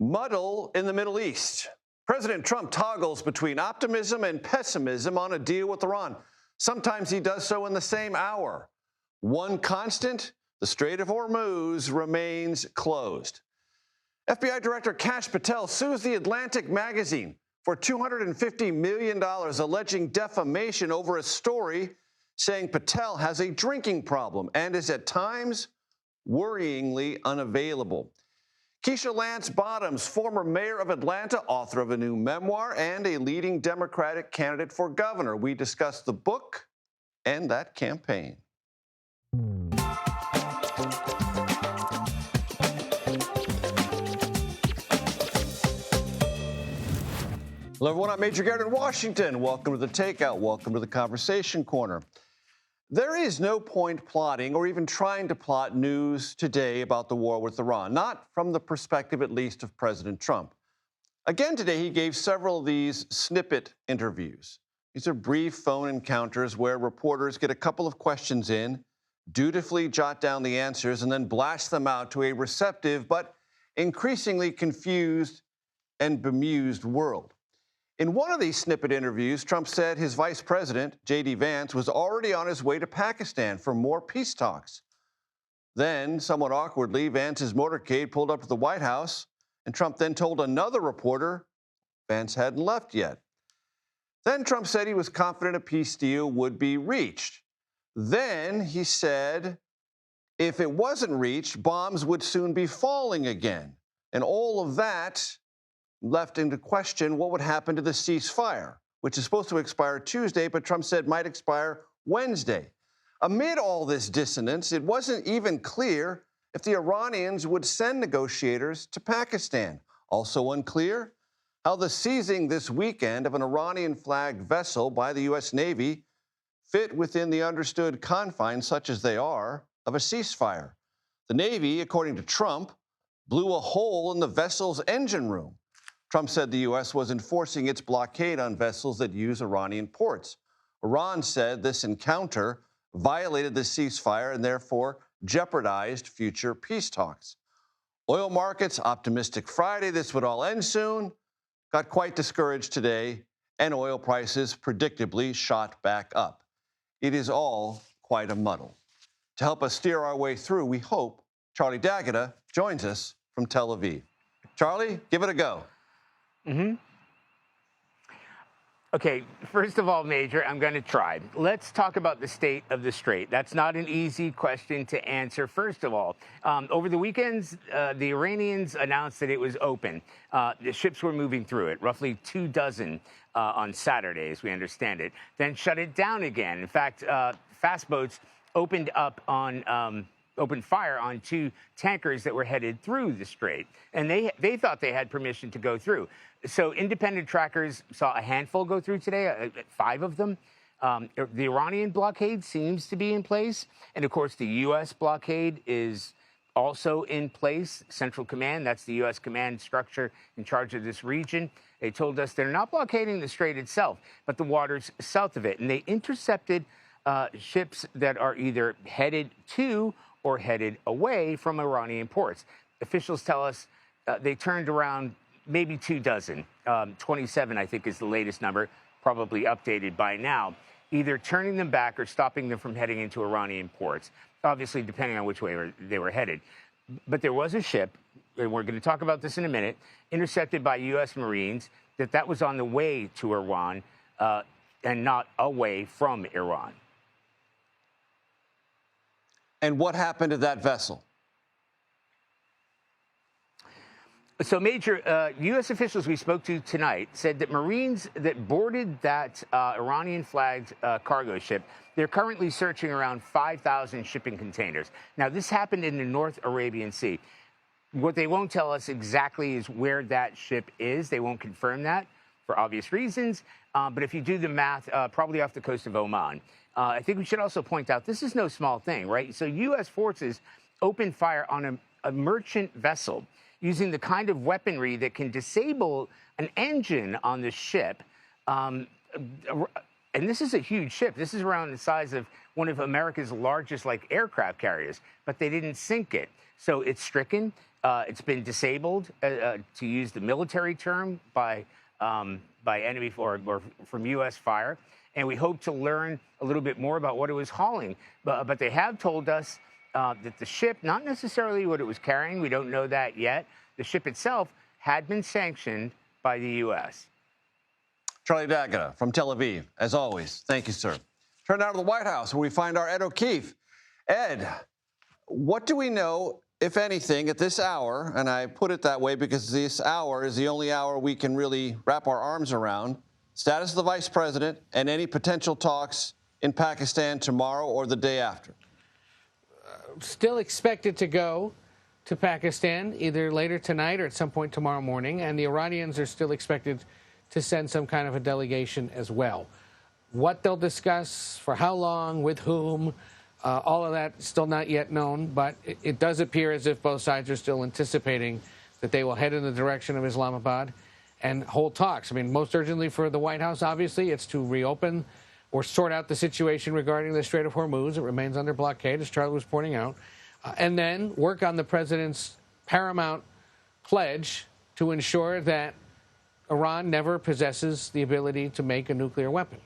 Muddle in the Middle East. President Trump toggles between optimism and pessimism on a deal with Iran. Sometimes he does so in the same hour. One constant, the Strait of Hormuz remains closed. FBI Director Kash Patel sues The Atlantic magazine for $250 million, alleging defamation over a story saying Patel has a drinking problem and is at times worryingly unavailable. Kesha Lance Bottoms, former mayor of Atlanta, author of a new memoir, and a leading Democratic candidate for governor. We discuss the book and that campaign. Hello, everyone. I'm Major Garrett in Washington. Welcome to the Takeout. Welcome to the Conversation Corner. There is no point plotting or even trying to plot news today about the war with Iran, not from the perspective, at least, of President Trump. Again today, he gave several of these snippet interviews. These are brief phone encounters where reporters get a couple of questions in, dutifully jot down the answers, and then blast them out to a receptive but increasingly confused and bemused world. In one of these snippet interviews, Trump said his vice president, J.D. Vance, was already on his way to Pakistan for more peace talks. Then, somewhat awkwardly, Vance's motorcade pulled up to the White House, and Trump then told another reporter Vance hadn't left yet. Then Trump said he was confident a peace deal would be reached. Then he said if it wasn't reached, bombs would soon be falling again. And all of that left into question what would happen to the ceasefire, which is supposed to expire Tuesday, but Trump said might expire Wednesday. Amid all this dissonance, it wasn't even clear if the Iranians would send negotiators to Pakistan. Also unclear how the seizing this weekend of an Iranian-flagged vessel by the U.S. Navy fit within the understood confines, such as they are, of a ceasefire. The Navy, according to Trump, blew a hole in the vessel's engine room. Trump said the U.S. was enforcing its blockade on vessels that use Iranian ports. Iran said this encounter violated the ceasefire and therefore jeopardized future peace talks. Oil markets, optimistic Friday, this would all end soon, got quite discouraged today, and oil prices predictably shot back up. It is all quite a muddle. To help us steer our way through, we hope Charlie D'Agata joins us from Tel Aviv. Charlie, give it a go. Okay, first of all, Major, I'm going to try. Let's talk about the state of the Strait. That's not an easy question to answer. First of all, over the weekends, the Iranians announced that it was open. The ships were moving through it, roughly 24 on Saturday, as we understand it, then shut it down again. In fact, fast boats opened fire on 2 tankers that were headed through the Strait, and they thought they had permission to go through. So independent trackers saw a handful go through today, 5 of them. The Iranian blockade seems to be in place, and of course the U.S. blockade is also in place. Central Command, that's the U.S. command structure in charge of this region. They told us they're not blockading the Strait itself, but the waters south of it, and they intercepted ships that are either headed to or headed away from Iranian ports. Officials tell us they turned around maybe 24. 27, I think, is the latest number, probably updated by now, either turning them back or stopping them from heading into Iranian ports, obviously depending on which way they were headed. But there was a ship, and we're going to talk about this in a minute, intercepted by U.S. Marines, that was on the way to Iran and not away from Iran. And what happened to that vessel? So, Major, U.S. officials we spoke to tonight said that Marines that boarded that Iranian-flagged cargo ship, they're currently searching around 5,000 shipping containers. Now, this happened in the North Arabian Sea. What they won't tell us exactly is where that ship is. They won't confirm that for obvious reasons. But if you do the math, probably off the coast of Oman. I think we should also point out this is no small thing, right? So U.S. forces opened fire on a merchant vessel using the kind of weaponry that can disable an engine on the ship. And this is a huge ship. This is around the size of one of America's largest, aircraft carriers, but they didn't sink it. So it's stricken. It's been disabled, to use the military term, by enemy or from U.S. fire. And we hope to learn a little bit more about what it was hauling. But they have told us that the ship, not necessarily what it was carrying, we don't know that yet. The ship itself had been sanctioned by the U.S. Charlie D'Agata from Tel Aviv, as always. Thank you, sir. Turn now to the White House, where we find our Ed O'Keefe. Ed, what do we know, if anything, at this hour? And I put it that way because this hour is the only hour we can really wrap our arms around. Status of the vice president and any potential talks in Pakistan tomorrow or the day after. Still expected to go to Pakistan either later tonight or at some point tomorrow morning. And the Iranians are still expected to send some kind of a delegation as well. What they'll discuss, for how long, with whom, all of that still not yet known. But it does appear as if both sides are still anticipating that they will head in the direction of Islamabad and hold talks. I mean, most urgently for the White House, obviously, it's to reopen or sort out the situation regarding the Strait of Hormuz. It remains under blockade, as Charlie was pointing out, and then work on the president's paramount pledge to ensure that Iran never possesses the ability to make a nuclear weapon.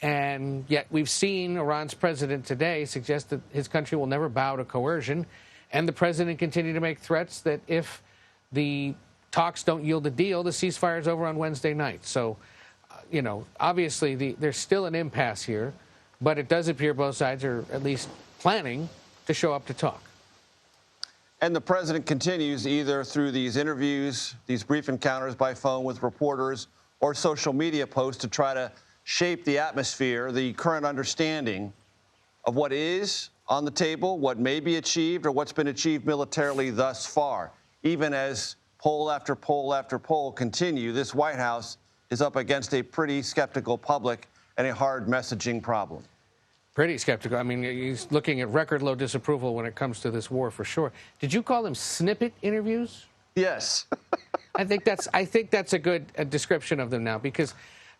And yet we've seen Iran's president today suggest that his country will never bow to coercion, and the president continued to make threats that if the talks don't yield a deal, the ceasefire is over on Wednesday night. So, obviously there's still an impasse here, but it does appear both sides are at least planning to show up to talk. And the president continues either through these interviews, these brief encounters by phone with reporters, or social media posts to try to shape the atmosphere, the current understanding of what is on the table, what may be achieved, or what's been achieved militarily thus far. Even as poll after poll after poll continue, this White House is up against a pretty skeptical public and a hard messaging problem. Pretty skeptical. I mean, he's looking at record low disapproval when it comes to this war, for sure. Did you call them snippet interviews? Yes. I think that's a good description of them now, because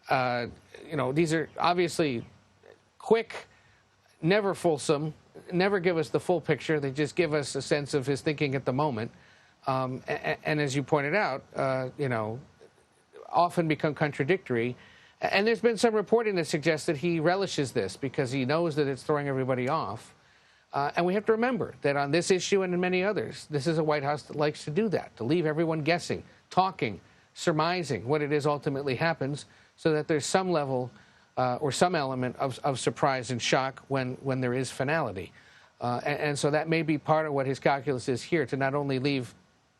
these are obviously quick, never fulsome, never give us the full picture. They just give us a sense of his thinking at the moment. And as you pointed out, often become contradictory. And there's been some reporting that suggests that he relishes this because he knows that it's throwing everybody off. And we have to remember that on this issue and in many others, this is a White House that likes to do that, to leave everyone guessing, talking, surmising what it is ultimately happens, so that there's some level or some element of surprise and shock when there is finality. And so that may be part of what his calculus is here, to not only leave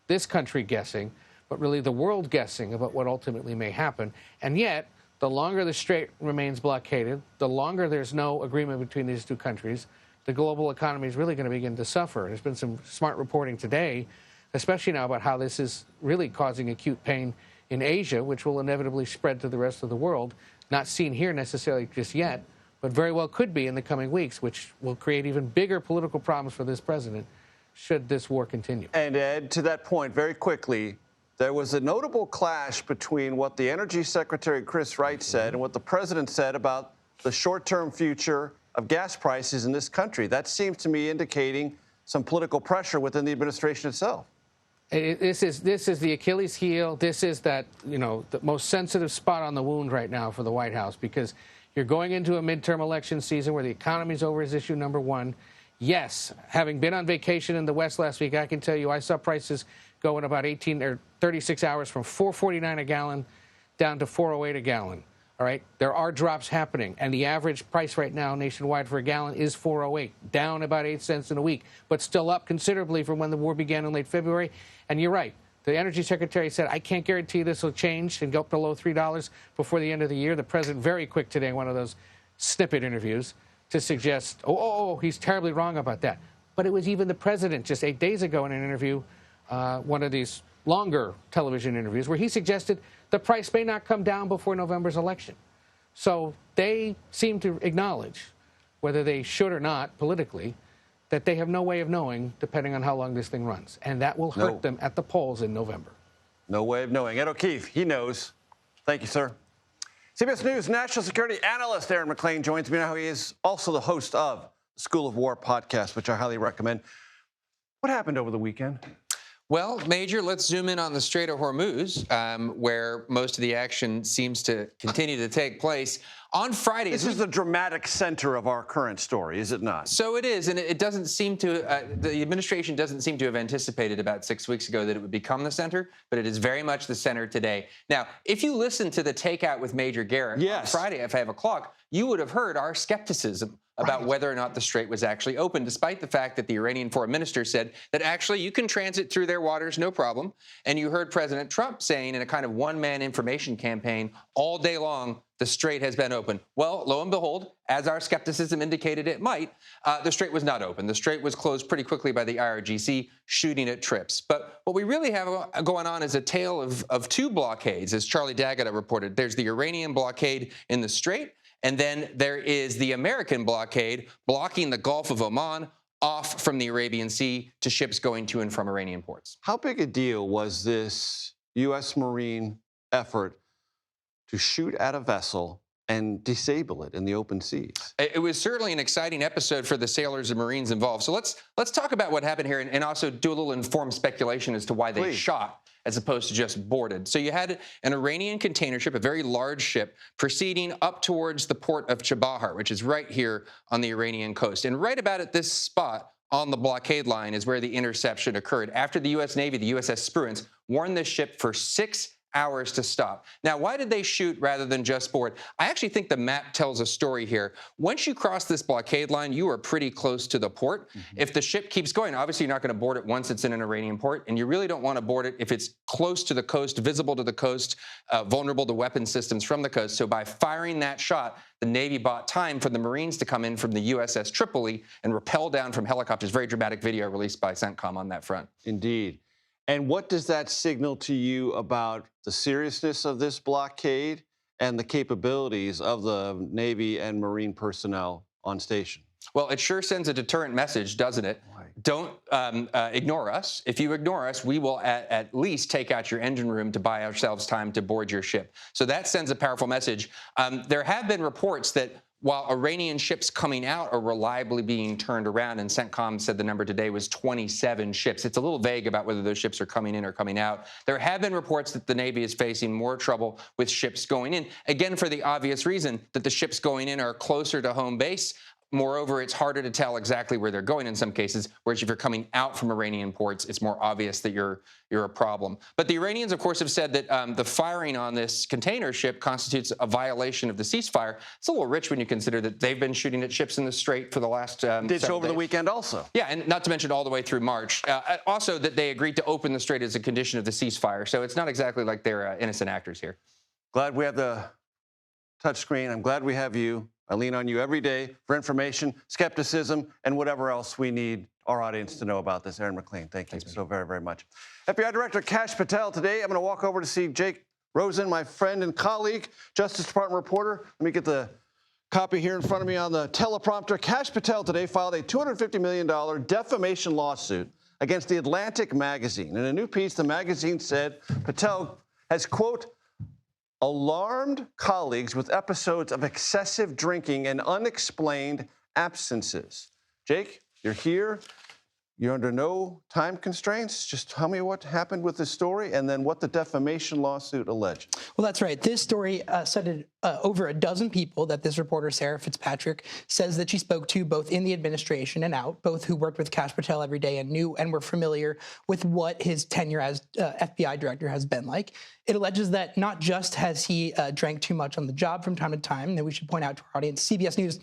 this country guessing, but really the world guessing about what ultimately may happen. And yet, the longer the Strait remains blockaded, the longer there's no agreement between these two countries, the global economy is really going to begin to suffer. There's been some smart reporting today, especially now, about how this is really causing acute pain in Asia, which will inevitably spread to the rest of the world. Not seen here necessarily just yet, but very well could be in the coming weeks, which will create even bigger political problems for this president should this war continue. And Ed, to that point, very quickly, there was a notable clash between what the Energy Secretary Chris Wright said and what the president said about the short-term future of gas prices in this country. That seems to me indicating some political pressure within the administration itself. This is the Achilles heel. This is the most sensitive spot on the wound right now for the White House, because you're going into a midterm election season where the economy's over is issue number one. Yes, having been on vacation in the West last week, I can tell you I saw prices go in about 18 or 36 hours from $4.49 a gallon down to $4.08 a gallon. All right, there are drops happening, and the average price right now nationwide for a gallon is $4.08, down about 8 cents in a week, but still up considerably from when the war began in late February. And you're right, the Energy Secretary said, I can't guarantee this will change and go up below $3 before the end of the year. The president very quick today in one of those snippet interviews to suggest, he's terribly wrong about that. But it was even the president just 8 days ago in an interview, one of these longer television interviews, where he suggested the price may not come down before November's election. So they seem to acknowledge, whether they should or not politically, that they have no way of knowing, depending on how long this thing runs. And that will hurt them at the polls in November. No way of knowing. Ed O'Keefe, he knows. Thank you, sir. CBS News national security analyst Aaron McClain joins me now. He is also the host of the School of War podcast, which I highly recommend. What happened over the weekend? Well, Major, let's zoom in on the Strait of Hormuz, where most of the action seems to continue to take place. On Friday, This is the dramatic center of our current story, is it not? So it is, and it doesn't seem to, the administration doesn't seem to have anticipated about 6 weeks ago that it would become the center, but it is very much the center today. Now, if you listen to the Takeout with Major Garrett on Friday at 5 o'clock, you would have heard our skepticism about whether or not the Strait was actually open, despite the fact that the Iranian foreign minister said that actually you can transit through their waters, no problem. And you heard President Trump saying in a kind of one-man information campaign all day long, the Strait has been open. Well, lo and behold, as our skepticism indicated it might, the Strait was not open. The Strait was closed pretty quickly by the IRGC, shooting at trips. But what we really have going on is a tale of two blockades, as Charlie Daggett reported. There's the Iranian blockade in the Strait, and then there is the American blockade blocking the Gulf of Oman off from the Arabian Sea to ships going to and from Iranian ports. How big a deal was this U.S. Marine effort to shoot at a vessel and disable it in the open seas? It was certainly an exciting episode for the sailors and Marines involved. So let's talk about what happened here and also do a little informed speculation as to why they shot as opposed to just boarded. So you had an Iranian container ship, a very large ship, proceeding up towards the port of Chabahar, which is right here on the Iranian coast. And right about at this spot on the blockade line is where the interception occurred. After the U.S. Navy, the USS Spruance, warned this ship for 6 hours to stop. Now, why did they shoot rather than just board? I actually think the map tells a story here. Once you cross this blockade line, you are pretty close to the port. If the ship keeps going, obviously you're not going to board it once it's in an Iranian port, and you really don't want to board it if it's close to the coast, visible to the coast, vulnerable to weapon systems from the coast. So by firing that shot, the Navy bought time for the Marines to come in from the USS Tripoli and rappel down from helicopters. Very dramatic video released by CENTCOM on that front. Indeed. And what does that signal to you about the seriousness of this blockade and the capabilities of the Navy and Marine personnel on station? Well, it sure sends a deterrent message, doesn't it? Right. Don't ignore us. If you ignore us, we will at least take out your engine room to buy ourselves time to board your ship. So that sends a powerful message. There have been reports that while Iranian ships coming out are reliably being turned around, and CENTCOM said the number today was 27 ships. It's a little vague about whether those ships are coming in or coming out. There have been reports that the Navy is facing more trouble with ships going in, again, for the obvious reason that the ships going in are closer to home base. Moreover, it's harder to tell exactly where they're going in some cases, whereas if you're coming out from Iranian ports, it's more obvious that you're a problem. But the Iranians, of course, have said that the firing on this container ship constitutes a violation of the ceasefire. It's a little rich when you consider that they've been shooting at ships in the Strait for the last Did so over the weekend also. Yeah, and not to mention all the way through March. Also that they agreed to open the Strait as a condition of the ceasefire. So it's not exactly like they're innocent actors here. Glad we have the touch screen. I'm glad we have you. I lean on you every day for information, skepticism, and whatever else we need our audience to know about this. Aaron McLean, thank you so very, very much. FBI Director Kash Patel today. I'm going to walk over to see Jake Rosen, my friend and colleague, Justice Department reporter. Let me get the copy here in front of me on the teleprompter. Kash Patel today filed a $250 million defamation lawsuit against the Atlantic magazine. In a new piece, the magazine said Patel has, quote, alarmed colleagues with episodes of excessive drinking and unexplained absences. Jake, you're here. You're under no time constraints. Just tell me what happened with this story and then what the defamation lawsuit alleges. Well, that's right. This story cited over a dozen people that this reporter, Sarah Fitzpatrick, says that she spoke to both in the administration and out, both who worked with Kash Patel every day and knew and were familiar with what his tenure as FBI director has been like. It alleges that not just has he drank too much on the job from time to time, that we should point out to our audience, CBS News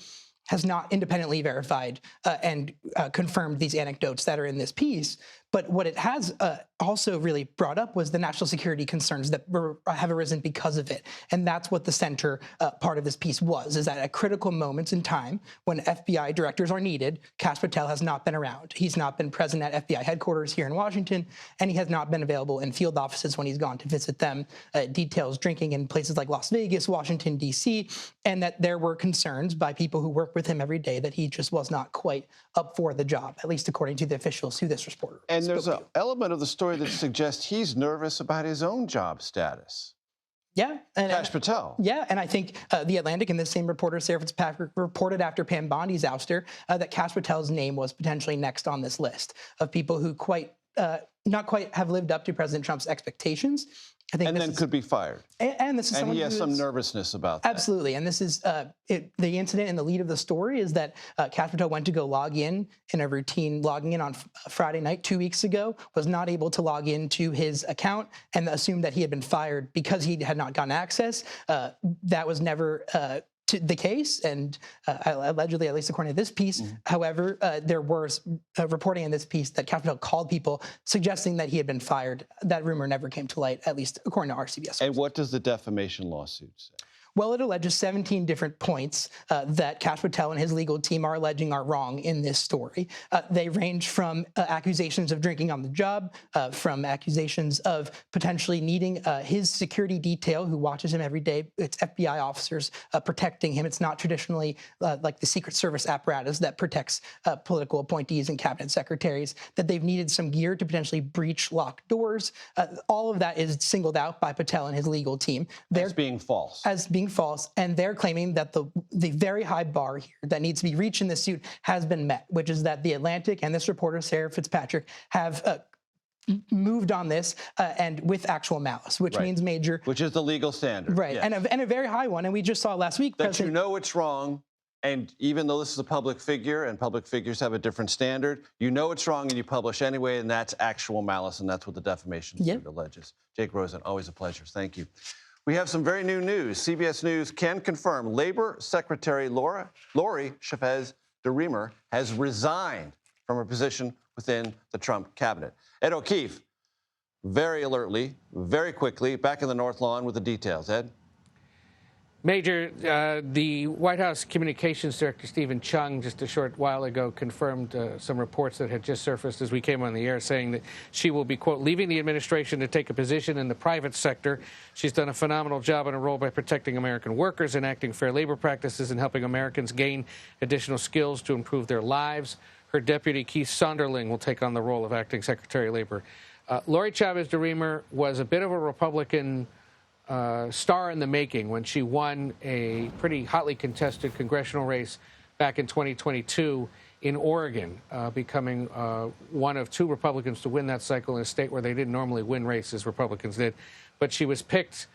has not independently verified and confirmed these anecdotes that are in this piece. But what it has also really brought up was the national security concerns that have arisen because of it. And that's what the center part of this piece was, is that at critical moments in time when FBI directors are needed, Kash Patel has not been around. He's not been present at FBI headquarters here in Washington, and he has not been available in field offices when he's gone to visit them. Details drinking in places like Las Vegas, Washington, D.C., and that there were concerns by people who work with him every day that he just was not quite up for the job, at least according to the officials who this reporter And there's an element of the story that suggests he's nervous about his own job status. Yeah. And, Kash Patel. Yeah, and I think The Atlantic and the same reporter, Sarah Fitzpatrick, reported after Pam Bondi's ouster that Kash Patel's name was potentially next on this list of people who not quite have lived up to President Trump's expectations. I think and then could be fired. And this is and he has some nervousness about that. Absolutely. And this is the incident in the lead of the story is that Kash Patel went to go log in a routine logging in on Friday night 2 weeks ago, was not able to log into his account and assumed that he had been fired because he had not gotten access. That was never the case, and allegedly, at least according to this piece. However, there was reporting in this piece that Kash Patel called people suggesting that he had been fired. That rumor never came to light, at least according to our CBS. And what does the defamation lawsuit say? Well, it alleges 17 different points that Kash Patel and his legal team are alleging are wrong in this story. They range from accusations of drinking on the job, from accusations of potentially needing his security detail who watches him every day. It's FBI officers protecting him. It's not traditionally like the Secret Service apparatus that protects political appointees and cabinet secretaries, that they've needed some gear to potentially breach locked doors. All of that is singled out by Patel and his legal team. As being false. As being false, and they're claiming that the very high bar here that needs to be reached in this suit has been met, which is that The Atlantic and this reporter, Sarah Fitzpatrick, have moved on this and with actual malice, which means major. Which is the legal standard. Right, yes. and a very high one. And we just saw last week. That you know it's wrong, and even though this is a public figure and public figures have a different standard, you know it's wrong and you publish anyway, and that's actual malice, and that's what the defamation suit alleges. Jake Rosen, always a pleasure. Thank you. We have some very new news. CBS News can confirm Labor Secretary Lori Chavez-DeRemer has resigned from her position within the Trump cabinet. Ed O'Keefe, very alertly, very quickly, back in the North Lawn with the details. Ed? Major, the White House Communications Director, Stephen Chung, just a short while ago confirmed some reports that had just surfaced as we came on the air saying that she will be, quote, leaving the administration to take a position in the private sector. She's done a phenomenal job in her role by protecting American workers, enacting fair labor practices, and helping Americans gain additional skills to improve their lives. Her deputy, Keith Sonderling, will take on the role of acting Secretary of Labor. Lori Chavez-DeRemer was a bit of a Republican star in the making when she won a pretty hotly contested congressional race back in 2022 in Oregon, becoming one of two Republicans to win that cycle in a state where they didn't normally win races, Republicans did. But she was picked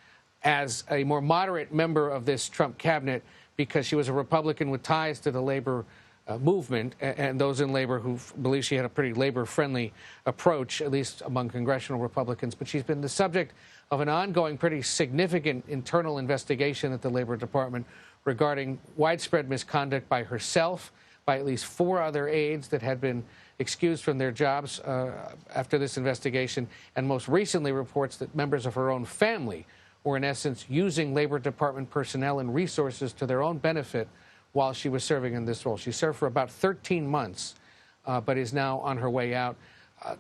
as a more moderate member of this Trump cabinet because she was a Republican with ties to the labor movement and those in labor who believe she had a pretty labor-friendly approach, at least among congressional Republicans. But she's been the subject of an ongoing, pretty significant internal investigation at the Labor Department regarding widespread misconduct by herself, by at least 4 other aides that had been excused from their jobs after this investigation, and most recently reports that members of her own family were, in essence, using Labor Department personnel and resources to their own benefit while she was serving in this role. She served for about 13 months, but is now on her way out.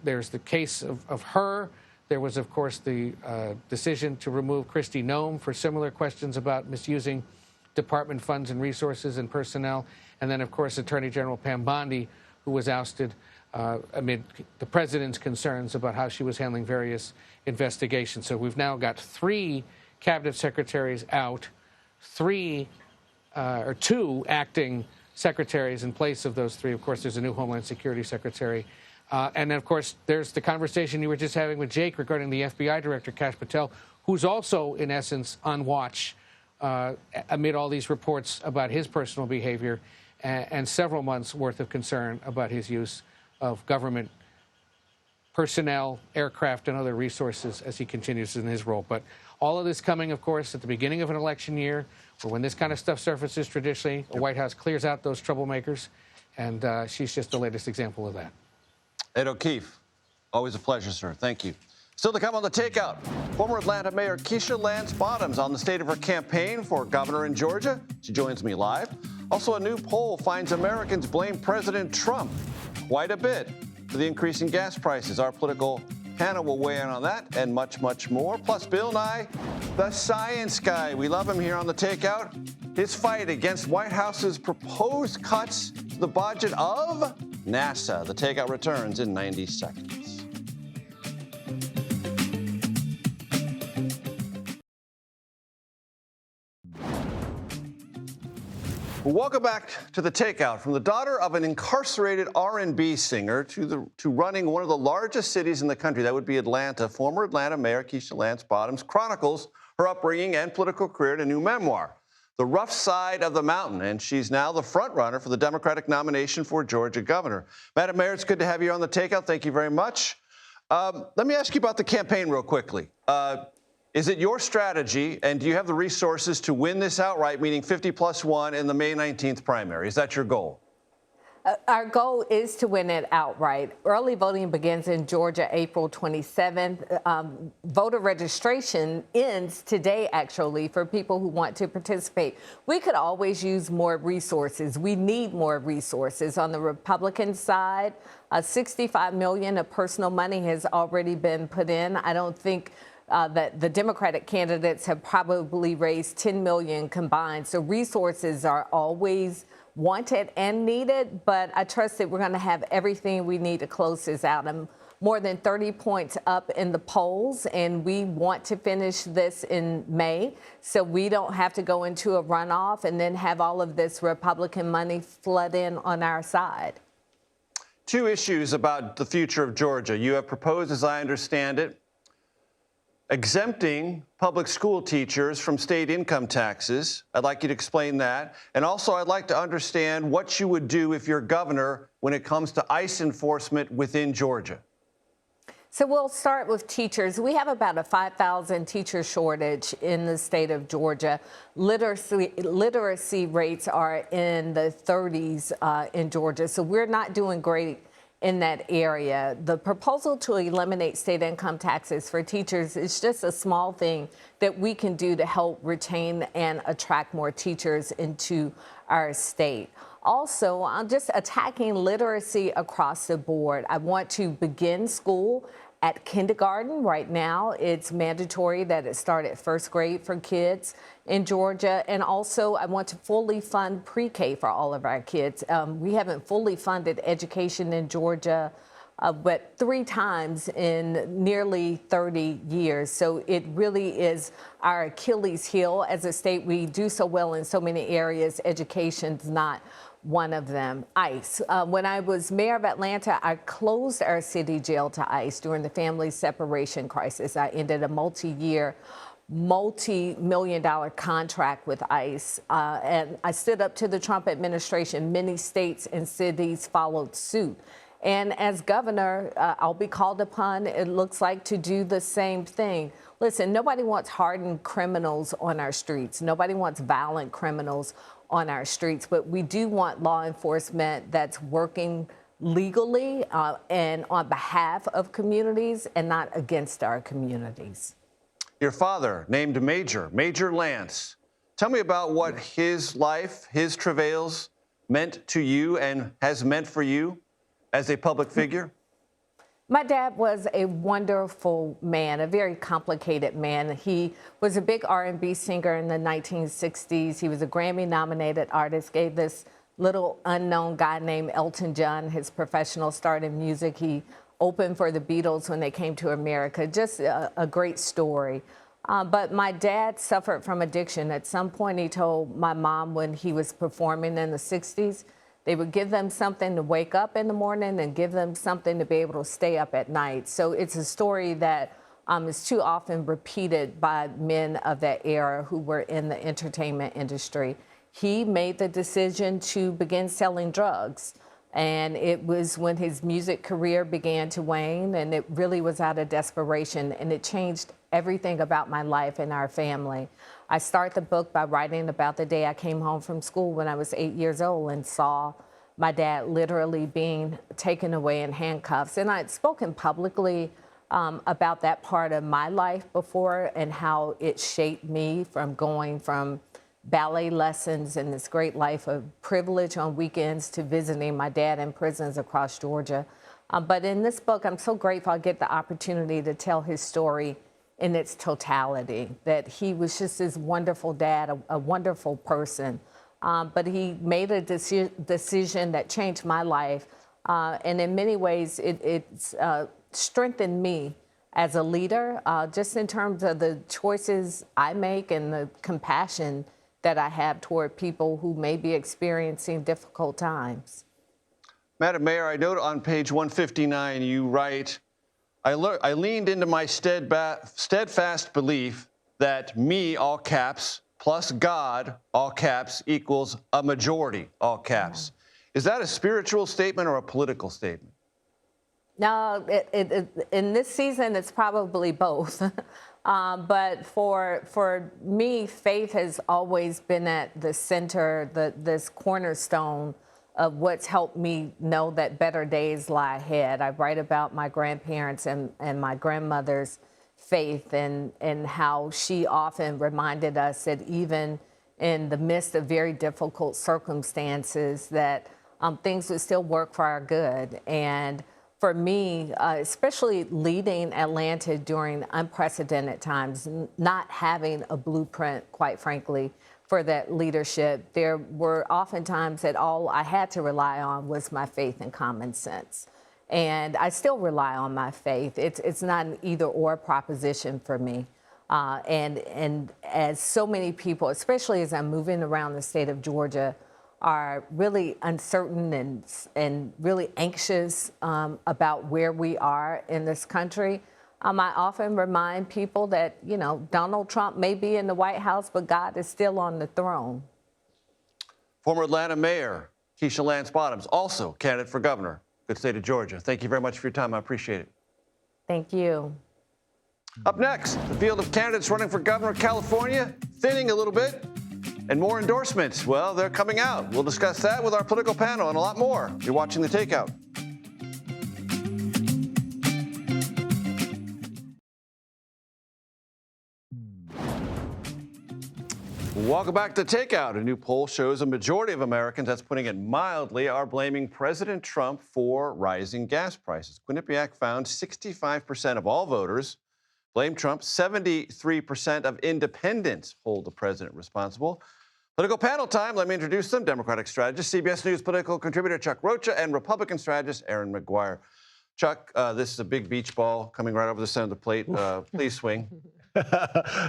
There's the case of her. There was, of course, the decision to remove Kristi Noem for similar questions about misusing department funds and resources and personnel. And then, of course, Attorney General Pam Bondi, who was ousted amid the president's concerns about how she was handling various investigations. So we've now got 3 cabinet secretaries out, 2 acting secretaries in place of those 3. Of course, there's a new Homeland Security secretary. And then, of course, there's the conversation you were just having with Jake regarding the FBI director, Kash Patel, who's also, in essence, on watch amid all these reports about his personal behavior and several months' worth of concern about his use of government personnel, aircraft, and other resources as he continues in his role. But all of this coming, of course, at the beginning of an election year, or when this kind of stuff surfaces traditionally, the White House clears out those troublemakers, and she's just the latest example of that. Ed O'Keefe, always a pleasure, sir. Thank you. Still to come on the Takeout, former Atlanta Mayor Kesha Lance Bottoms on the state of her campaign for governor in Georgia. She joins me live. Also, a new poll finds Americans blame President Trump quite a bit for the increase in gas prices. Our political panel will weigh in on that and much, much more. Plus, Bill Nye, the science guy. We love him here on the Takeout. His fight against White House's proposed cuts to the budget of NASA. The Takeout returns in 90 seconds. Well, welcome back to the Takeout. From the daughter of an incarcerated R&B singer to running one of the largest cities in the country, that would be Atlanta, former Atlanta Mayor Kesha Lance Bottoms chronicles her upbringing and political career in a new memoir, The Rough Side of the Mountain, and she's now the front runner for the Democratic nomination for Georgia governor. Madam Mayor, it's good to have you on the Takeout. Thank you very much. Let me ask you about the campaign real quickly. Is it your strategy, and do you have the resources to win this outright, meaning 50+1 in the May 19th primary? Is that your goal? Our goal is to win it outright. Early voting begins in Georgia April 27th. Voter registration ends today, actually, for people who want to participate. We could always use more resources. We need more resources. On the Republican side, $65 million of personal money has already been put in. I don't think that the Democratic candidates have probably raised $10 million combined. So resources are always wanted and needed, but I trust that we're going to have everything we need to close this out. I'm more than 30 points up in the polls, and we want to finish this in May so we don't have to go into a runoff and then have all of this Republican money flood in on our side. Two issues about the future of Georgia. You have proposed, as I understand it, exempting public school teachers from state income taxes. I'd like you to explain that. And also, I'd like to understand what you would do if you're governor when it comes to ICE enforcement within Georgia. So we'll start with teachers. We have about a 5,000 teacher shortage in the state of Georgia. Literacy rates are in the 30s in Georgia, so we're not doing great in that area. The proposal to eliminate state income taxes for teachers is just a small thing that we can do to help retain and attract more teachers into our state. Also, I'm just attacking literacy across the board. I want to begin school at kindergarten. Right now, it's mandatory that it start at first grade for kids in Georgia. And also, I want to fully fund pre-K for all of our kids. We haven't fully funded education in Georgia, but 3 times in nearly 30 years. So it really is our Achilles heel as a state. We do so well in so many areas. Education's not one of them. ICE. When I was mayor of Atlanta, I closed our city jail to ICE during the family separation crisis. I ended a multi-year, multi-million-dollar contract with ICE, and I stood up to the Trump administration. Many states and cities followed suit. And as governor, I'll be called upon, it looks like, to do the same thing. Listen, nobody wants hardened criminals on our streets. Nobody wants violent criminals on our streets, but we do want law enforcement that's working legally and on behalf of communities and not against our communities. Your father, named Major Lance. Tell me about what his life, his travails meant to you and has meant for you as a public figure. My dad was a wonderful man, a very complicated man. He was a big R&B singer in the 1960s. He was a Grammy-nominated artist, gave this little unknown guy named Elton John his professional start in music. He opened for the Beatles when they came to America. Just a great story. But my dad suffered from addiction. At some point, he told my mom when he was performing in the 60s, they would give them something to wake up in the morning and give them something to be able to stay up at night. So it's a story that is too often repeated by men of that era who were in the entertainment industry. He made the decision to begin selling drugs. And it was when his music career began to wane, and it really was out of desperation, and it changed everything about my life and our family. I start the book by writing about the day I came home from school when I was 8 years old and saw my dad literally being taken away in handcuffs. And I had spoken publicly about that part of my life before and how it shaped me from going from ballet lessons and this great life of privilege on weekends to visiting my dad in prisons across Georgia. But in this book, I'm so grateful I get the opportunity to tell his story in its totality, that he was just this wonderful dad, a wonderful person. But he made a decision that changed my life. And in many ways, it's strengthened me as a leader, just in terms of the choices I make and the compassion that I have toward people who may be experiencing difficult times. Madam Mayor, I note on page 159 you write, I leaned into my steadfast belief that me, all caps, plus God, all caps, equals a majority, all caps. Is that a spiritual statement or a political statement? No, in this season, it's probably both. But for me, faith has always been at the center, this cornerstone of what's helped me know that better days lie ahead. I write about my grandparents and my grandmother's faith and how she often reminded us that even in the midst of very difficult circumstances that things would still work for our good. And for me, especially leading Atlanta during unprecedented times, not having a blueprint, quite frankly, for that leadership, there were often times that all I had to rely on was my faith and common sense. And I still rely on my faith. It's not an either-or proposition for me. And as so many people, especially as I'm moving around the state of Georgia, are really uncertain and really anxious about where we are in this country, I often remind people that, you know, Donald Trump may be in the White House, but God is still on the throne. Former Atlanta Mayor Keisha Lance Bottoms, also candidate for governor. Good state of Georgia. Thank you very much for your time. I appreciate it. Thank you. Up next, the field of candidates running for governor of California thinning a little bit. And more endorsements, well, they're coming out. We'll discuss that with our political panel and a lot more. You're watching The Takeout. Welcome back to Takeout. A new poll shows a majority of Americans, that's putting it mildly, are blaming President Trump for rising gas prices. Quinnipiac found 65% of all voters blame Trump. 73% of independents hold the president responsible. Political panel time. Let me introduce them. Democratic strategist, CBS News political contributor Chuck Rocha, and Republican strategist Aaron McGuire. Chuck, this is a big beach ball coming right over the center of the plate. Please swing.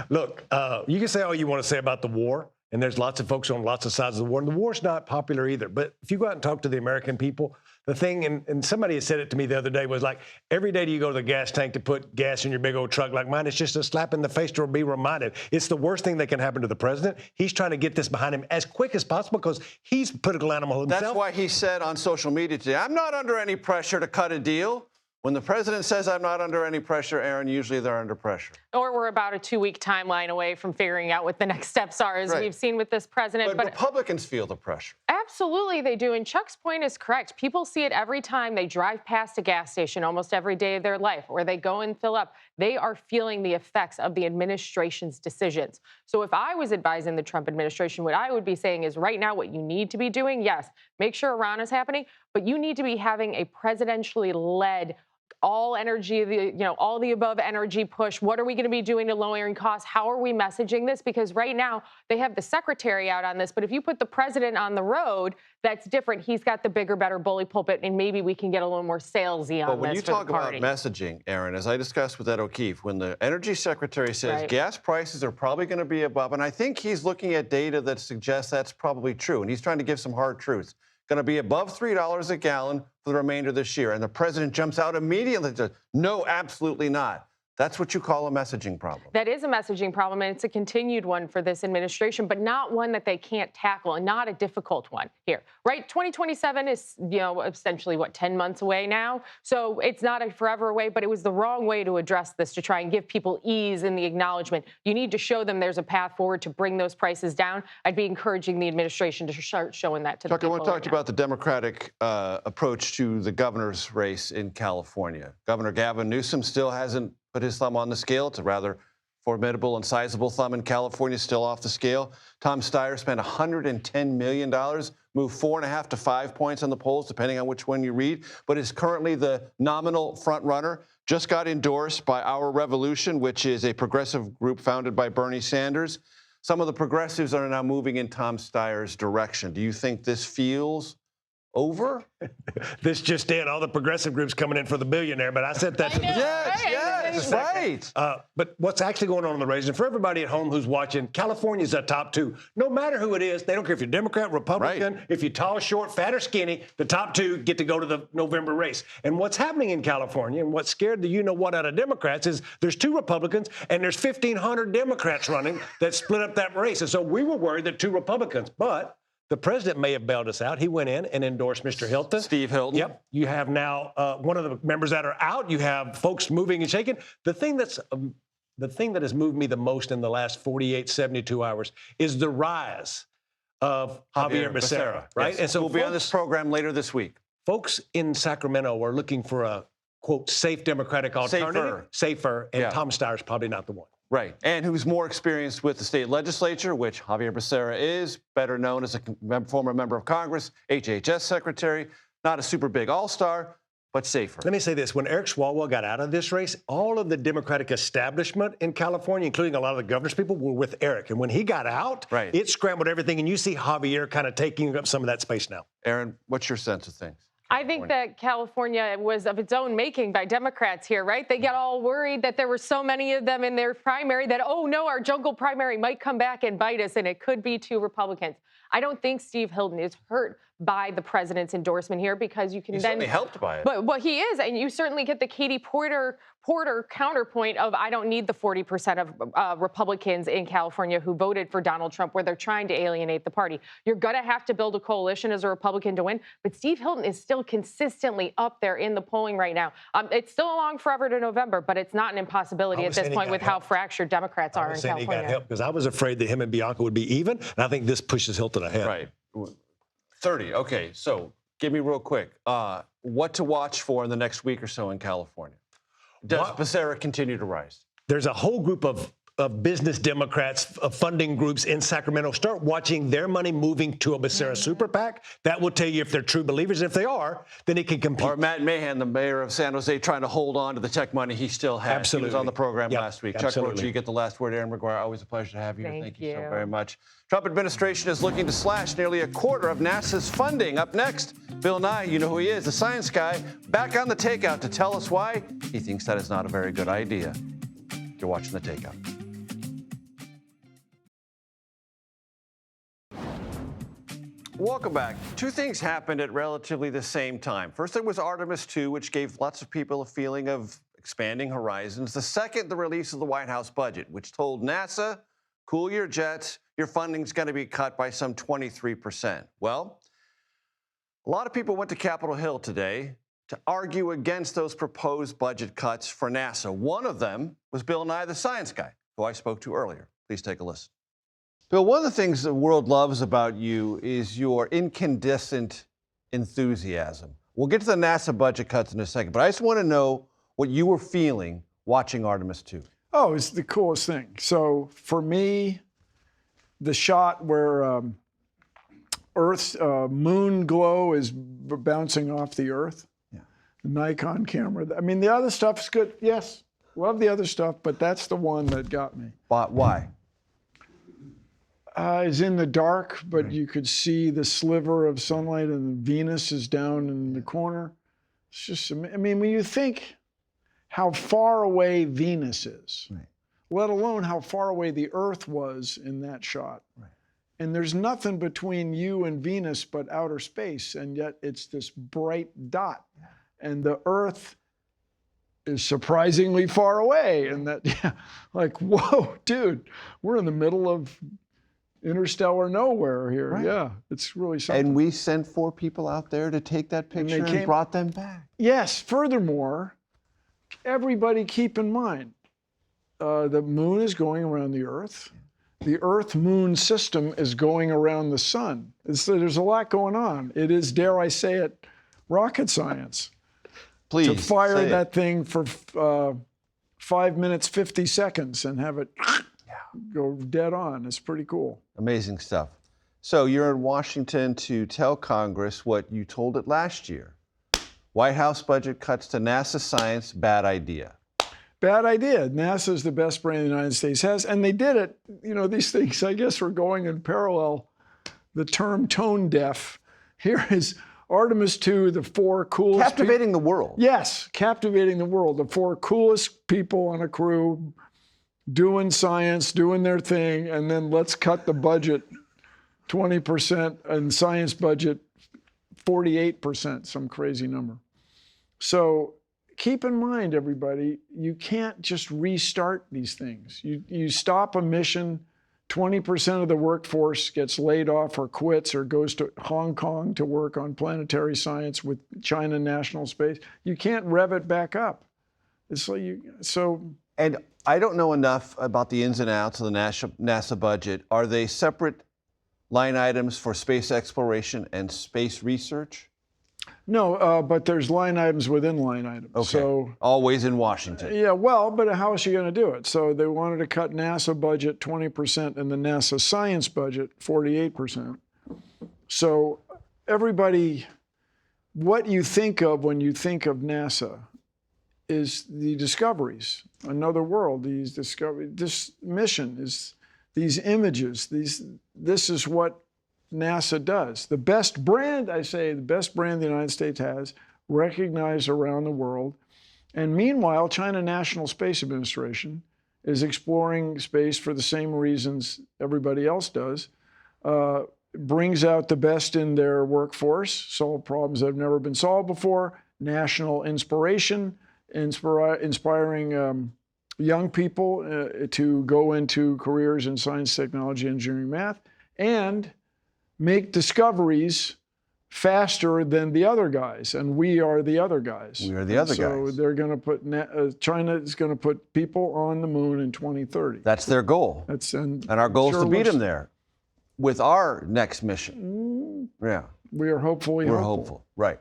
Look, you can say all you want to say about the war, and there's lots of folks on lots of sides of the war, and the war's not popular either. But if you go out and talk to the American people, the thing, and somebody had said it to me the other day, was like, every day do you go to the gas tank to put gas in your big old truck like mine? It's just a slap in the face to be reminded. It's the worst thing that can happen to the president. He's trying to get this behind him as quick as possible because he's a political animal himself. That's why he said on social media today, I'm not under any pressure to cut a deal. When the president says I'm not under any pressure, Aaron, usually they're under pressure. Or we're about a 2-week timeline away from figuring out what the next steps are, as we've seen with this president. But Republicans feel the pressure. Absolutely, they do. And Chuck's point is correct. People see it every time they drive past a gas station almost every day of their life, or they go and fill up. They are feeling the effects of the administration's decisions. So if I was advising the Trump administration, what I would be saying is right now what you need to be doing, yes, make sure Iran is happening, but you need to be having a presidentially led all energy, all the above energy push. What are we going to be doing to lowering costs? How are we messaging this? Because right now they have the secretary out on this, but if you put the president on the road, that's different. He's got the bigger, better bully pulpit, and maybe we can get a little more salesy on this. But when you talk about messaging, Aaron, as I discussed with Ed O'Keefe, when the energy secretary says gas prices are probably going to be above, and I think he's looking at data that suggests that's probably true, and he's trying to give some hard truths. Going to be above $3 a gallon for the remainder of this year. And the president jumps out immediately and says, no, absolutely not. That's what you call a messaging problem. That is a messaging problem, and it's a continued one for this administration, but not one that they can't tackle, and not a difficult one here, right? 2027 is, essentially, 10 months away now? So it's not a forever away, but it was the wrong way to address this, to try and give people ease in the acknowledgement. You need to show them there's a path forward to bring those prices down. I'd be encouraging the administration to start showing that to the people. I want to talk to you about the Democratic approach to the governor's race in California. Governor Gavin Newsom still hasn't put his thumb on the scale. It's a rather formidable and sizable thumb in California, still off the scale. Tom Steyer spent $110 million, moved 4.5 to 5 points on the polls, depending on which one you read, but is currently the nominal front runner. Just got endorsed by Our Revolution, which is a progressive group founded by Bernie Sanders. Some of the progressives are now moving in Tom Steyer's direction. Do you think this feels over? This just in, all the progressive groups coming in for the billionaire, but I said that. Yes. just a second. Right. But what's actually going on in the race, and for everybody at home who's watching, California's the top two. No matter who it is, they don't care if you're Democrat, Republican, if you're tall, short, fat, or skinny, the top two get to go to the November race. And what's happening in California and what scared the you-know-what out of Democrats is there's 2 Republicans and there's 1,500 Democrats running that split up that race. And so we were worried that 2 Republicans, but the president may have bailed us out. He went in and endorsed Mr. Hilton. Steve Hilton. Yep. You have now one of the members that are out. You have folks moving and shaking. The thing that has moved me the most in the last 48, 72 hours is the rise of Javier Becerra, right? Yes. And so we'll be on this program later this week. Folks in Sacramento are looking for a, quote, safe Democratic alternative. Safer. And Tom Steyer's probably not the one. Right, and who's more experienced with the state legislature, which Javier Becerra is, better known as a former member of Congress, HHS secretary, not a super big all-star, but safer. Let me say this. When Eric Swalwell got out of this race, all of the Democratic establishment in California, including a lot of the governor's people, were with Eric. And when he got out, it scrambled everything. And you see Javier kind of taking up some of that space now. Aaron, what's your sense of things? I think that California was of its own making by Democrats here, right? They get all worried that there were so many of them in their primary that, oh, no, our jungle primary might come back and bite us, and it could be 2 Republicans. I don't think Steve Hilton is hurt by the president's endorsement here because you can He's certainly helped by it. But he is, and you certainly get the Katie Porter counterpoint of I don't need the 40% of Republicans in California who voted for Donald Trump where they're trying to alienate the party. You're going to have to build a coalition as a Republican to win, but Steve Hilton is still consistently up there in the polling right now. It's still a long forever to November, but it's not an impossibility at this point with how fractured Democrats are in California. He got help because I was afraid that him and Bianca would be even, and I think this pushes Hilton ahead. Right. 30. Okay, so give me real quick. What to watch for in the next week or so in California? Does Becerra continue to rise? There's a whole group of business Democrats, of funding groups in Sacramento. Start watching their money moving to a Becerra super PAC. That will tell you if they're true believers. And if they are, then it can compete. Or Matt Mahan, the mayor of San Jose, trying to hold on to the tech money he still has. Absolutely. He was on the program last week. Absolutely. Chuck Roach, you get the last word. Aaron McGuire, always a pleasure to have you. Thank you so you. very much. Trump administration is looking to slash nearly a quarter of NASA's funding. Up next, Bill Nye, you know who he is, the science guy, back on the Takeout to tell us why he thinks that is not a very good idea. You're watching the Takeout. Welcome back. 2 things happened at relatively the same time. First, there was Artemis II, which gave lots of people a feeling of expanding horizons. The second, the release of the White House budget, which told NASA, cool your jets, your funding's going to be cut by some 23%. Well, a lot of people went to Capitol Hill today to argue against those proposed budget cuts for NASA. One of them was Bill Nye, the science guy, who I spoke to earlier. Please take a listen. Bill, one of the things the world loves about you is your incandescent enthusiasm. We'll get to the NASA budget cuts in a second, but I just want to know what you were feeling watching Artemis II. Oh, it's the coolest thing. So for me, the shot where Earth's moon glow is bouncing off the Earth, the Nikon camera. I mean, the other stuff is good. Yes, love the other stuff, but that's the one that got me. Why? It's in the dark, but you could see the sliver of sunlight, and Venus is down in the corner. It's just, I mean, when you think how far away Venus is, let alone how far away the Earth was in that shot. And there's nothing between you and Venus but outer space, and yet it's this bright dot. And the Earth is surprisingly far away. And that, like, whoa, dude, we're in the middle of interstellar nowhere here. Yeah, it's really something. And we sent 4 people out there to take that picture and brought them back. Yes, furthermore, everybody keep in mind, the moon is going around the Earth. The Earth-Moon system is going around the sun. There's a lot going on. It is, dare I say it, rocket science. Please to fire that thing for 5 minutes, 50 seconds and have it go dead on. It's pretty cool. Amazing stuff. So you're in Washington to tell Congress what you told it last year. White House budget cuts to NASA science, bad idea. Bad idea. NASA is the best brain the United States has, and they did it. You know, these things, I guess, were going in parallel. The term tone deaf. Here is Artemis II, the 4 coolest. Captivating the world. Yes, captivating the world. The 4 coolest people on a crew doing science, doing their thing, and then let's cut the budget 20% and science budget 48%, some crazy number. So keep in mind, everybody, you can't just restart these things. You stop a mission, 20% of the workforce gets laid off or quits or goes to Hong Kong to work on planetary science with China National Space. You can't rev it back up. It's like And I don't know enough about the ins and outs of the NASA budget. Are they separate line items for space exploration and space research? No, but there's line items within line items. Okay. So always in Washington. yeah, well, but how is she going to do it? So they wanted to cut NASA budget 20% and the NASA science budget 48%. So everybody, what you think of when you think of NASA is the discoveries, another world, these discoveries, this mission is these images, this is what NASA does. The best brand, I say, the best brand the United States has, recognized around the world. And meanwhile, China National Space Administration is exploring space for the same reasons everybody else does, brings out the best in their workforce, solve problems that have never been solved before, national inspiration, inspiring young people to go into careers in science, technology, engineering, math, and make discoveries faster than the other guys, and we are the other guys. We are the other guys. So they're going to put China is going to put people on the moon in 2030. That's their goal. And our goal is to beat them there with our next mission. Yeah. We are hopeful. We're hopeful. Right.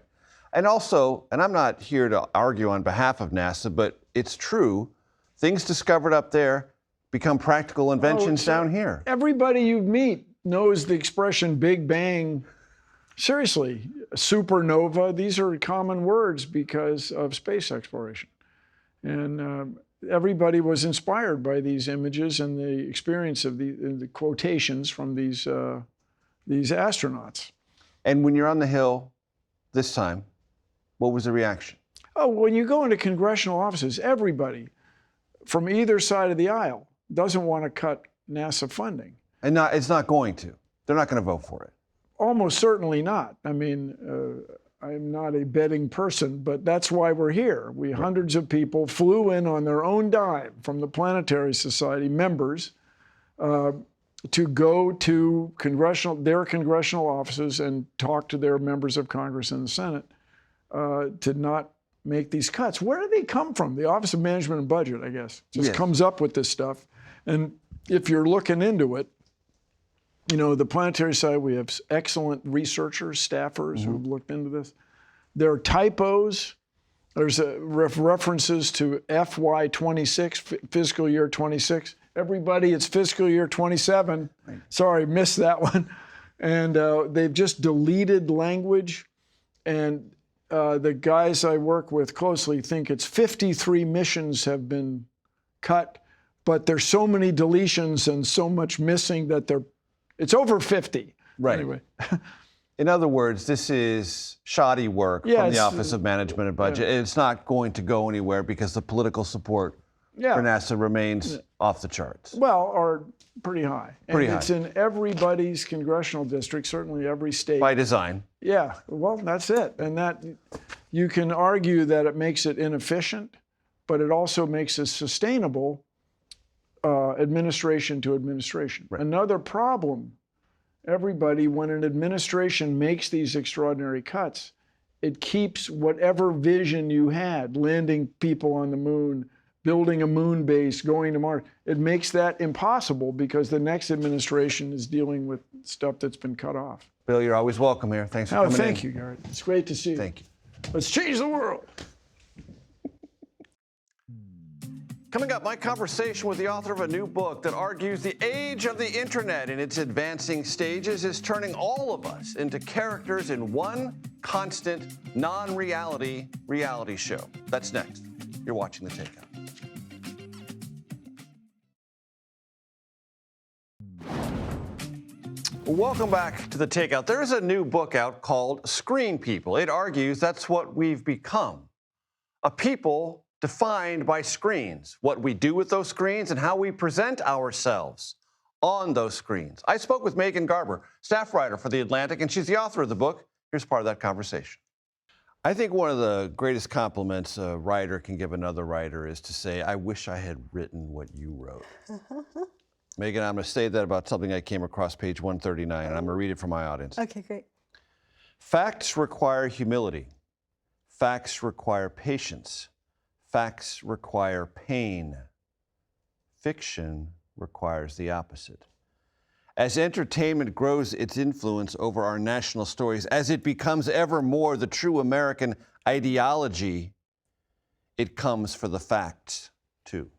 And also, and I'm not here to argue on behalf of NASA, but it's true, things discovered up there become practical inventions down here. Everybody you meet knows the expression Big Bang. Seriously, supernova, these are common words because of space exploration. And everybody was inspired by these images and the experience of the quotations from these astronauts. And when you're on the Hill this time, what was the reaction? Oh, when you go into congressional offices, everybody from either side of the aisle doesn't want to cut NASA funding. And it's not going to. They're not going to vote for it. Almost certainly not. I mean, I'm not a betting person, but that's why we're here. Hundreds of people flew in on their own dime from the Planetary Society members to go to their congressional offices and talk to their members of Congress and the Senate to not make these cuts. Where do they come from? The Office of Management and Budget, I guess, just comes up with this stuff. And if you're looking into it, you know, the planetary side, we have excellent researchers, staffers who've looked into this. There are typos. There's references to FY26, fiscal year 26. Everybody, it's fiscal year 27. Right. Sorry, missed that one. And they've just deleted language. And the guys I work with closely think it's 53 missions have been cut, but there's so many deletions and so much missing that it's over 50. Right. Anyway. In other words, this is shoddy work from the Office of Management and Budget. And it's not going to go anywhere because the political support for NASA remains off the charts. Well, or pretty high. Pretty high. It's in everybody's congressional district, certainly every state. By design. Yeah, well, that's it. And that you can argue that it makes it inefficient, but it also makes it sustainable administration to administration. Right. Another problem, everybody, when an administration makes these extraordinary cuts, it keeps whatever vision you had, landing people on the moon, building a moon base, going to Mars. It makes that impossible because the next administration is dealing with stuff that's been cut off. Bill, you're always welcome here. Thanks for coming in. Thank you, Garrett. It's great to see you. Thank you. Let's change the world. Coming up, my conversation with the author of a new book that argues the age of the internet in its advancing stages is turning all of us into characters in one constant, non-reality reality show. That's next. You're watching The Takeout. Welcome back to the Takeout. There is a new book out called Screen People. It argues that's what we've become. A people defined by screens, what we do with those screens and how we present ourselves on those screens. I spoke with Megan Garber, staff writer for The Atlantic, and she's the author of the book. Here's part of that conversation. I think one of the greatest compliments a writer can give another writer is to say, I wish I had written what you wrote. Megan, I'm going to say that about something I came across, page 139, and I'm going to read it for my audience. Okay, great. Facts require humility. Facts require patience. Facts require pain. Fiction requires the opposite. As entertainment grows its influence over our national stories, as it becomes ever more the true American ideology, it comes for the facts, too.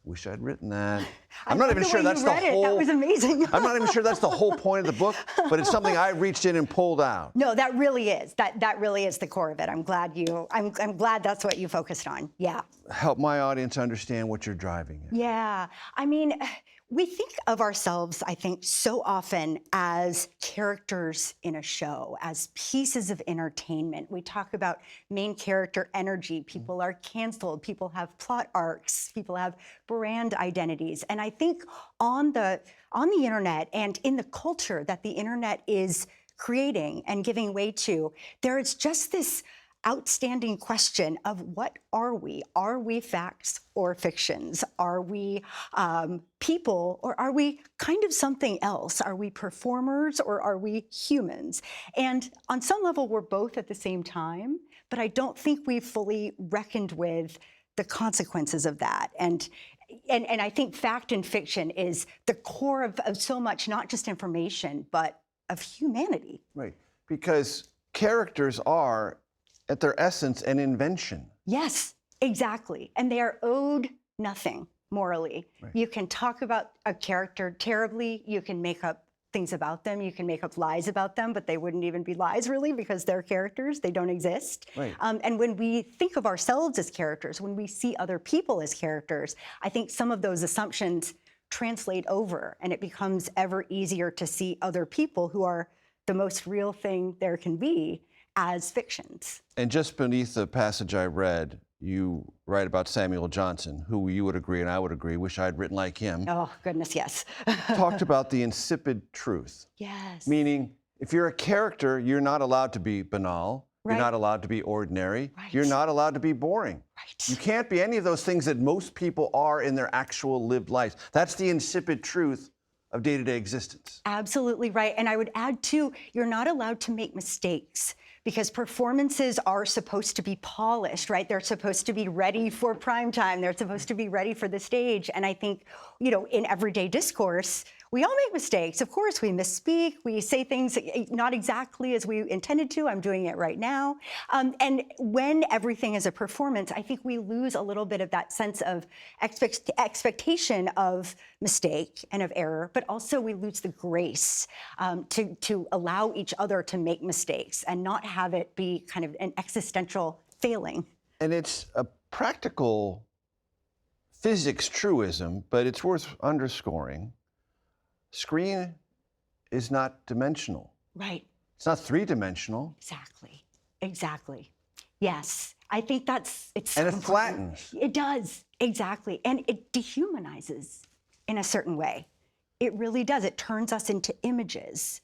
Wish I'd written that. I'm not even sure that's the whole. That was amazing. I'm not even sure that's the whole point of the book, but it's something I reached in and pulled out. No, that really is. That really is the core of it. I'm glad that's what you focused on. Yeah. Help my audience understand what you're driving at. Yeah. I mean, we think of ourselves, I think, so often as characters in a show, as pieces of entertainment. We talk about main character energy. People are canceled. People have plot arcs. People have brand identities. And I think on the internet and in the culture that the internet is creating and giving way to, there is just this outstanding question of what are we? Are we facts or fictions? Are we people or are we kind of something else? Are we performers or are we humans? And on some level, we're both at the same time, but I don't think we've fully reckoned with the consequences of that. And I think fact and fiction is the core of so much, not just information, but of humanity. Right, because characters are, at their essence, an invention. Yes, exactly. And they are owed nothing morally. Right. You can talk about a character terribly. You can make up things about them. You can make up lies about them, but they wouldn't even be lies really because they're characters. They don't exist. Right. And when we think of ourselves as characters, when we see other people as characters, I think some of those assumptions translate over and it becomes ever easier to see other people who are the most real thing there can be as fictions. And just beneath the passage I read, you write about Samuel Johnson, who you would agree and I would agree, wish I'd written like him. Oh, goodness, yes. Talked about the insipid truth. Yes. Meaning, if you're a character, you're not allowed to be banal. Right. You're not allowed to be ordinary. Right. You're not allowed to be boring. Right. You can't be any of those things that most people are in their actual lived lives. That's the insipid truth of day-to-day existence. Absolutely right. And I would add, too, you're not allowed to make mistakes, because performances are supposed to be polished, right? They're supposed to be ready for prime time. They're supposed to be ready for the stage. And I think, in everyday discourse, we all make mistakes. Of course, we misspeak. We say things not exactly as we intended to. I'm doing it right now. And when everything is a performance, I think we lose a little bit of that sense of expectation of mistake and of error, but also we lose the grace to allow each other to make mistakes and not have it be kind of an existential failing. And it's a practical physics truism, but it's worth underscoring. Screen is not dimensional. Right. It's not three-dimensional. Exactly. Yes. I think it's and it flattens. It does, exactly. And it dehumanizes in a certain way. It really does. It turns us into images.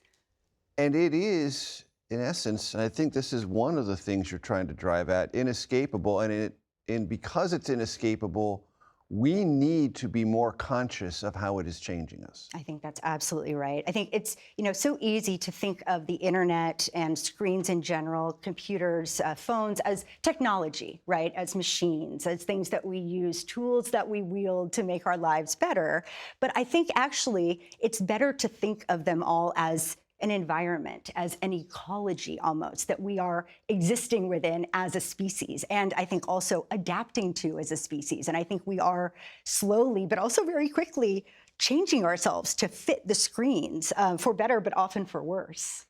And it is, in essence, and I think this is one of the things you're trying to drive at, inescapable. And because it's inescapable, we need to be more conscious of how it is changing us. I think that's absolutely right. I think it's so easy to think of the internet and screens in general, computers, phones, as technology, right? As machines, as things that we use, tools that we wield to make our lives better. But I think actually it's better to think of them all as an environment, as an ecology almost, that we are existing within as a species, and I think also adapting to as a species. And I think we are slowly, but also very quickly, changing ourselves to fit the screens, for better, but often for worse.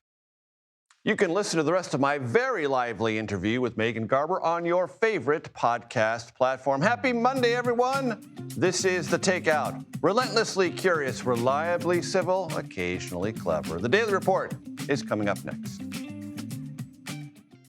You can listen to the rest of my very lively interview with Megan Garber on your favorite podcast platform. Happy Monday, everyone. This is The Takeout. Relentlessly curious, reliably civil, occasionally clever. The Daily Report is coming up next.